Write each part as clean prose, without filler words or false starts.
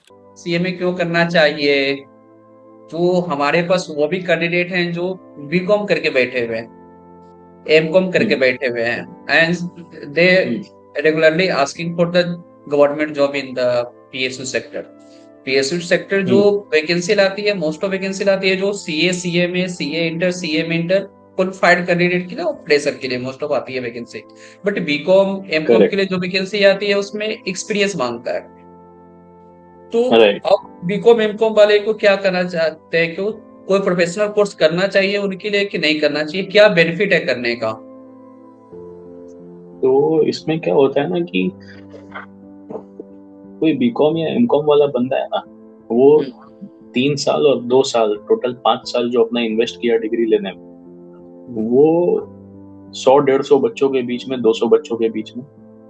CMA क्यों करना चाहिए? जो हमारे पास वो भी कैंडिडेट हैं जो बीकॉम करके बैठे हुए हैं, एमकॉम करके हम्म। बैठे हुए हैं, and they hmm. Regularly asking for the government job in the PSU sector. PSU sector जो हम्म। वैकेंसी लाती है, मोस्ट ऑफ वैकेंसी लाती है जो सीए, सीएमए, सीए में इंटर क्वालिफाइड कैंडिडेट के लिए और फ्रेशर के लिए मोस्ट ऑफ आती है वैकेंसी। बट बीकॉम एमकॉम के करेक्ट। लिए जो वैकेंसी आती है उसमें एक्सपीरियंस मांगता है। तो राइट। अब बीकॉम एमकॉम वाले को क्या करना चाहते हैं कि कोई प्रोफेशनल कोर्स करना चाहिए उनके लिए कि नहीं करना चाहिए, क्या बेनिफिट है करने का? तो इसमें क्या होता है ना कि कोई बीकॉम या एमकॉम वाला बंदा है ना, वो हम्म। 3 साल और 2 साल टोटल 5 साल जो अपना इन्वेस्ट किया डिग्री लेने में, वो 100 150 बच्चों के बीच में, 200 बच्चों के बीच में,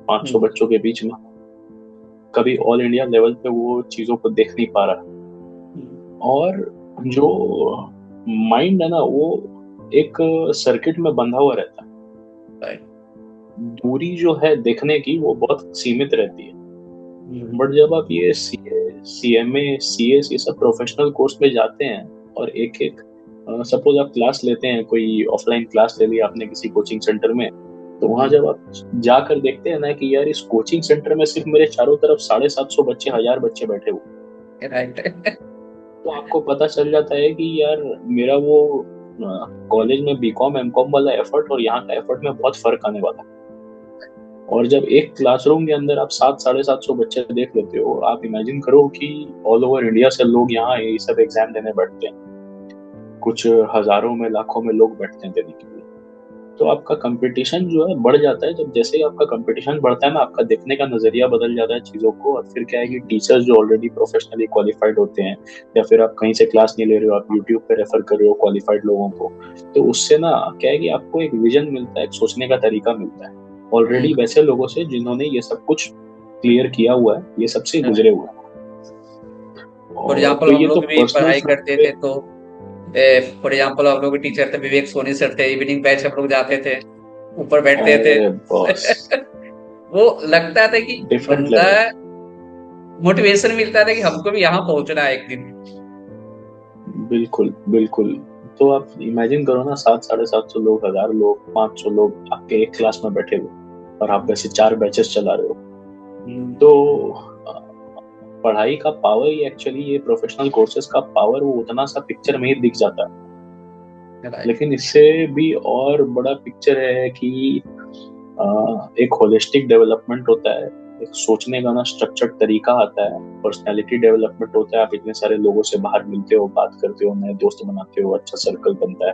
500 हम्म। बच्चों के बीच में, कभी ऑल इंडिया लेवल पे वो चीजों को देख नहीं पा रहा। हम्म। और जो माइंड है ना, वो एक सर्किट में बंधा हुआ रहता है। राइट। दूरी जो है देखने की वो बहुत सीमित रहती है। हम्म। बट जब आप ये सीएमए, सीएस, ये सब प्रोफेशनल कोर्स में जाते हैं और एक एक सपोज आप क्लास लेते हैं, कोई ऑफलाइन क्लास ले ली आपने किसी कोचिंग सेंटर में, तो वहां हम्म। जब आप जाकर देखते हैं ना कि यार इस कोचिंग सेंटर में सिर्फ मेरे चारों तरफ 750 बच्चे, 1000 बच्चे बैठे हुए, राइट। तो आपको पता चल जाता है कि यार मेरा वो कॉलेज में बीकॉम एमकॉम वाला एफर्ट और यहाँ का एफर्ट में बहुत फर्क आने वाला है। और जब एक क्लासरूम के अंदर आप 700 साढ़े 700 बच्चे देख लेते हो, आप इमेजिन करो कि ऑल ओवर इंडिया से लोग यहाँ ये सब एग्जाम देने बैठते हैं, कुछ हजारों में लाखों में लोग बैठते हैं देने के लिए। तो आपका कंपटीशन जो है बढ़ जाता है। जब जैसे ही आपका कंपटीशन बढ़ता है ना, आपका देखने का नजरिया बदल जाता है चीजों को। और फिर क्या है कि टीचर्स जो ऑलरेडी प्रोफेशनली क्वालिफाइड होते हैं, या फिर आप कहीं से क्लास नहीं ले रहे हो, आप यूट्यूब पे रेफर कर रहे हो क्वालिफाइड लोगों को, तो उससे ना क्या है कि आपको एक विजन मिलता है, एक सोचने का तरीका मिलता है ऑलरेडी वैसे लोगों से जिन्होंने ये सब कुछ क्लियर किया हुआ है, ये सबसे गुजरे हुए हैं। फॉर और एग्जाम्पल तो हम ये तो लोग भी पर्सनल पढ़ाई फ्रंट करते पे। थे तो फॉर एग्जाम्पल हम लोग के टीचर थे, विवेक सोनी सर थे, इवनिंग बैच हम लोग जाते थे, ऊपर बैठते थे। अरे बॉस, वो लगता था कि डिफरेंट बंदा, लेवल। मोटिवेशन मिलता था कि हमको भी यहाँ पहुंचना है एक दिन। बिल्कुल बिल्कुल। तो आप इमेजिन करो ना, 700 साढ़े 700 लोग, 1000 लोग, 500 लोग आपके एक क्लास में बैठे हुए, और आप वैसे 4 बैचेस चला रहे हो। हम्म। तो अ, पढ़ाई का पावर ही एक्चुअली, ये प्रोफेशनल कोर्सेज का पावर वो उतना सा पिक्चर में ही दिख जाता है। राइट। लेकिन इससे भी और बड़ा पिक्चर है कि एक होलिस्टिक डेवलपमेंट होता है, एक सोचने का ना स्ट्रक्चर्ड तरीका आता है, पर्सनालिटी डेवलपमेंट होता है। आप इतने सारे लोगों से बाहर मिलते हो, बात करते हो, नए दोस्त बनाते हो, अच्छा सर्कल बनता है।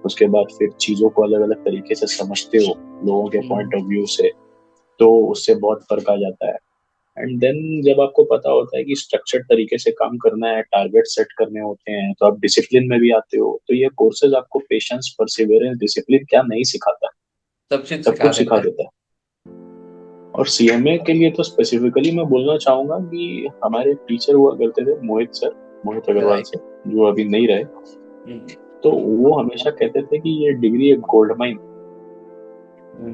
उसके बाद फिर चीजों को अलग अलग तरीके से समझते हो, लोगों के पॉइंट ऑफ व्यू से, तो उससे बहुत फर्क आ जाता है। एंड देन जब आपको पता होता है कि स्ट्रक्चर्ड तरीके से काम करना है, टारगेट सेट करने होते हैं, तो आप डिसिप्लिन में भी आते हो। तो ये कोर्सेज आपको पेशेंस, परसिवियरेंस, डिसिप्लिन क्या नहीं सिखाता, सब चीज सब सिखा कुछ सिखा देता है। देता है। और सीएमए के लिए तो स्पेसिफिकली मैं बोलना चाहूंगा कि हमारे टीचर हुआ करते थे मोहित sir, Mohit Agarwal right. Sir, जो अभी नहीं रहे। हम्म। तो वो हमेशा कहते थे कि ये डिग्री एक गोल्ड माइन।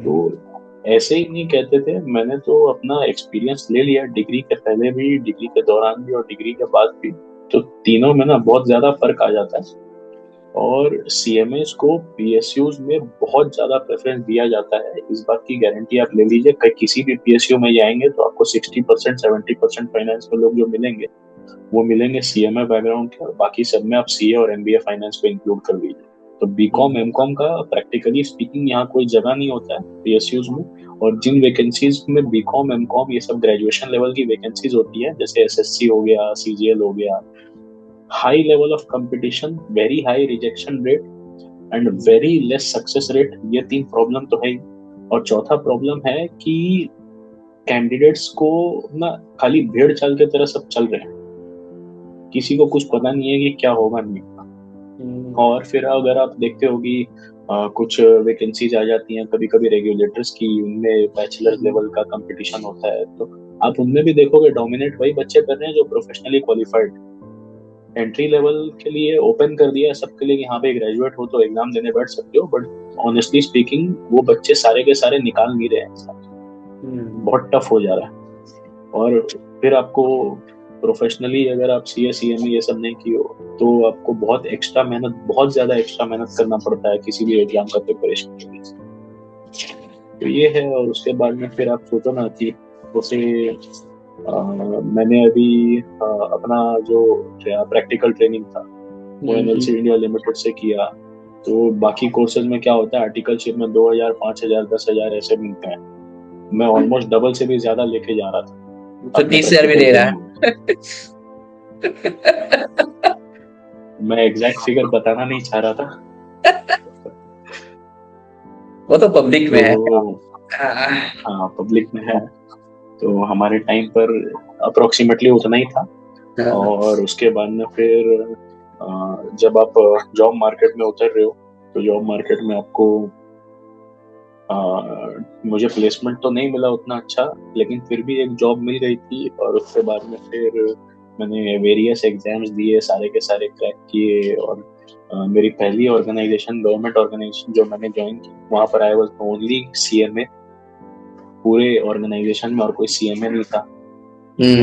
तो हम्म। ऐसे ही नहीं कहते थे, मैंने तो अपना एक्सपीरियंस ले लिया, डिग्री के पहले भी, डिग्री के दौरान भी और डिग्री के बाद भी। तो तीनों में ना बहुत ज्यादा फर्क आ जाता है। और सीएमएस को पीएसयूज में बहुत ज्यादा प्रेफरेंस दिया जाता है। इस बात की गारंटी आप ले लीजिए, किसी भी पीएसयू में जाएंगे तो आपको 60% 70% फाइनेंस में लोग जो मिलेंगे, वो मिलेंगे सीएमए बैकग्राउंड के, और बाकी सब में आप सीए और एमबीए फाइनेंस को इंक्लूड कर लीजिए। तो बीकॉम हम्म। एमकॉम का प्रैक्टिकली स्पीकिंग यहाँ कोई जगह नहीं होता है पीएसयूज में। और जिन वैकेंसीज में बीकॉम एमकॉम ये सब ग्रेजुएशन लेवल की वैकेंसीज होती है, जैसे एसएससी हो गया, सीजीएल हो गया, high level of competition, very high rejection rate and very less success rate, ये 3 प्रॉब्लम तो है ही। और चौथा प्रॉब्लम है कि कैंडिडेट्स को ना खाली भेड़ चाल की तरह सब चल रहे हैं, किसी को कुछ पता नहीं है कि क्या होगा नहीं होगा। हम्म। और फिर अगर आप देखते हो कि कुछ वैकेंसीज आ जाती हैं कभी कभी रेगुलेटर्स की, उनमें बैचलर्स हम्म। लेवल का कंपटीशन होता है, तो आप उनमें भी देखोगे डोमिनेट वही बच्चे कर रहे हैं जो प्रोफेशनली क्वालिफाइड। एंट्री लेवल के लिए ओपन कर दिया है सबके लिए कि हाँ भाई ग्रेजुएट हो तो एग्जाम देने बैठ सकते हो, बट ऑनेस्टली स्पीकिंग वो बच्चे सारे के सारे निकाल नहीं रहे हैं। हम्म। बहुत टफ हो जा रहा है। और फिर आपको प्रोफेशनली अगर आप सीए सीएमए ये सब नहीं किए हो तो आपको बहुत एक्स्ट्रा मेहनत, बहुत ज्यादा एक्स्ट्रा मेहनत करना पड़ता है किसी भी एग्जाम का प्रिपरेशन के लिए। तो ये है। और उसके बाद में फिर आप सोचो ना कि उसे मैंने अभी अपना जो प्रैक्टिकल ट्रेनिंग था वो एनएलसी इंडिया लिमिटेड से किया। तो बाकी कोर्सेज में क्या होता है, आर्टिकलशिप में 2,000 5,000 10,000 ऐसे मिलते हैं। मैं ऑलमोस्ट डबल से भी ज्यादा लेके जा रहा था तो अपने 30,000 भी प्रैक्टिकल दे रहा ट्रेनिंग में। है। मैं एग्जैक्ट फिगर बताना नहीं चाह रहा था। वो तो पब्लिक में है। तो हाँ। हाँ, पब्लिक में है। तो हमारे टाइम पर अप्रोक्सीमेटली उतना ही था। और उसके बाद में फिर जब आप जॉब मार्केट में उतर रहे हो तो जॉब मार्केट में आपको मुझे प्लेसमेंट तो नहीं मिला उतना अच्छा, लेकिन फिर भी एक जॉब मिल गई थी। और उसके बाद में फिर मैंने वेरियस एग्जाम्स दिए, सारे के सारे क्रैक किए। और मेरी पहली ऑर्गेनाइजेशन, गवर्नमेंट ऑर्गेनाइजेशन जो मैंने ज्वाइन की, वहाँ पर आई वाज ओनली सीएमए पूरे ऑर्गेनाइजेशन में, और कोई सीएमए नहीं था।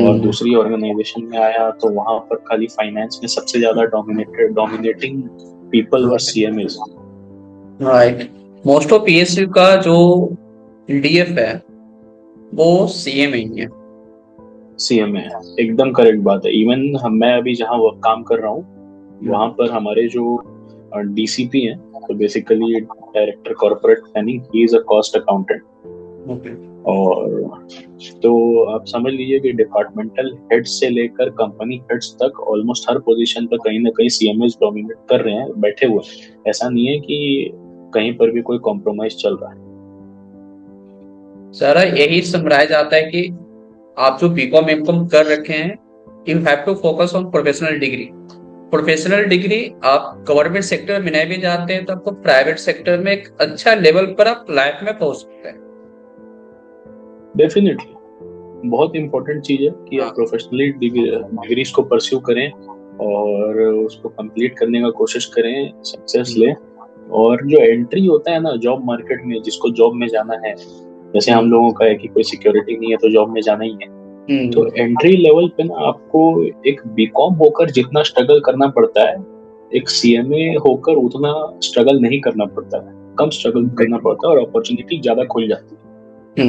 और दूसरी ऑर्गेनाइजेशन में आया तो वहां पर खाली फाइनेंस में सबसे ज्यादा dominating people were CMS. Right. Most of PSU का जो डीएफ है वो सीएम ही है। सीएमए है, एकदम करेक्ट बात है। इवन मैं अभी जहाँ काम कर रहा हूँ वहां पर हमारे जो डीसीपी हैं, तो basically director corporate planning, he is a cost accountant. Okay. और तो आप समझ लीजिए कि डिपार्टमेंटल हेड से लेकर कंपनी हेड्स तक ऑलमोस्ट हर पोजीशन पर कहीं ना कहीं सीएमएस डोमिनेट कर रहे हैं, बैठे हुए हैं। ऐसा नहीं है कि कहीं पर भी कोई कॉम्प्रोमाइज चल रहा है। सारा यही समराइज आता है कि आप जो बीकॉम एमकॉम कर रखे हैं, you have to focus on professional degree. Professional degree आप गवर्नमेंट सेक्टर में नहीं भी जाते हैं तो आपको प्राइवेट सेक्टर में एक अच्छा लेवल पर आप लाइफ में पहुंच सकते हैं। डेफिनेटली बहुत इंपॉर्टेंट चीज है कि आप हाँ। प्रोफेशनली डिग्रीज को परस्यू करें और उसको कंप्लीट करने का कोशिश करें, सक्सेस लें। और जो एंट्री होता है ना जॉब मार्केट में, जिसको जॉब में जाना है, जैसे हम लोगों का है कि कोई सिक्योरिटी नहीं है तो जॉब में जाना ही है। तो एंट्री लेवल पे ना आपको एक बीकॉम होकर जितना स्ट्रगल करना पड़ता है, एक सीएमए होकर उतना स्ट्रगल नहीं करना पड़ता है। कम स्ट्रगल करना पड़ता है और अपॉर्चुनिटी ज्यादा खुल जाती है।